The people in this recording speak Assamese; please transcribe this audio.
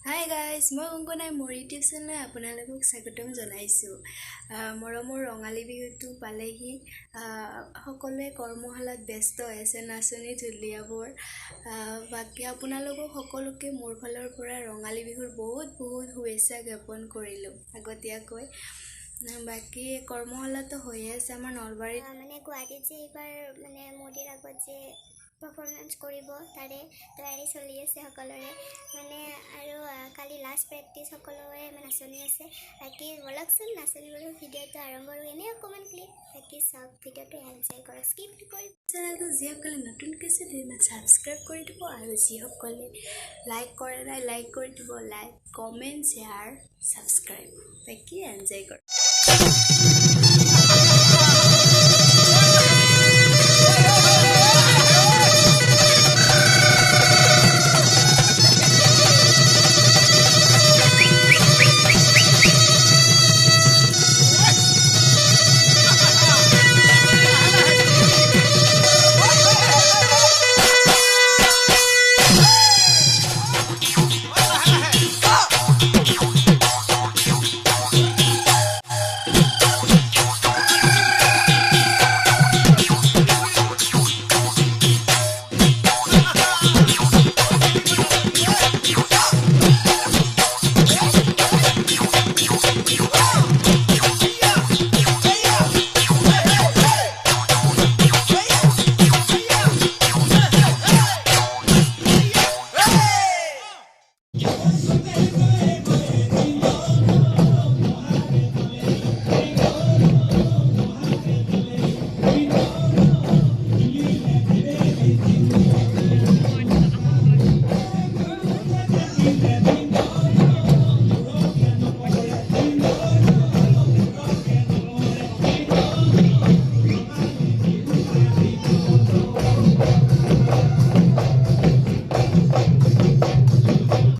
হাই গাইজ, মই কংকনাই মোৰ ইউটিউব চেনেলত আপোনালোকক স্বাগতম জনাইছোঁ। মৰমৰ ৰঙালী বিহুটো পালেহি। সকলোৱে কৰ্মশালাত ব্যস্ত হৈ আছে, নাচনী ঢুলীয়াবোৰ। বাকী আপোনালোকক সকলোকে মোৰ ফালৰ পৰা ৰঙালী বিহুৰ বহুত শুভেচ্ছা জ্ঞাপন কৰিলোঁ আগতীয়াকৈ। বাকী কৰ্মশালাটো হৈয়ে আছে আমাৰ নলবাৰীত। গুৱাহাটীত যে এইবাৰ মোদীৰ আগত যে পাৰফৰ্মেঞ্চ কৰিব, তাৰে তৈয়াৰী চলি আছে সকলোৰে আৰু কালি লাষ্ট প্ৰেক্টিচ সকলোৰে নাচনি আছে। বাকী বলকচোন নাচনিবোৰৰ ভিডিঅ'টো আৰম্ভ কৰোঁ। এনেই অকণমান ক্লিপ বাকী চাওক, ভিডিঅ'টো এনজয় কৰক, স্কিপ কৰি চেনেলটো যিসকলে নতুনকৈ চাই ছাবস্ক্ৰাইব কৰি দিব আৰু যিসকলে লাইক কৰে নাই লাইক কৰি দিব। Like, comment, share, subscribe. বাকী এনজয় কৰক।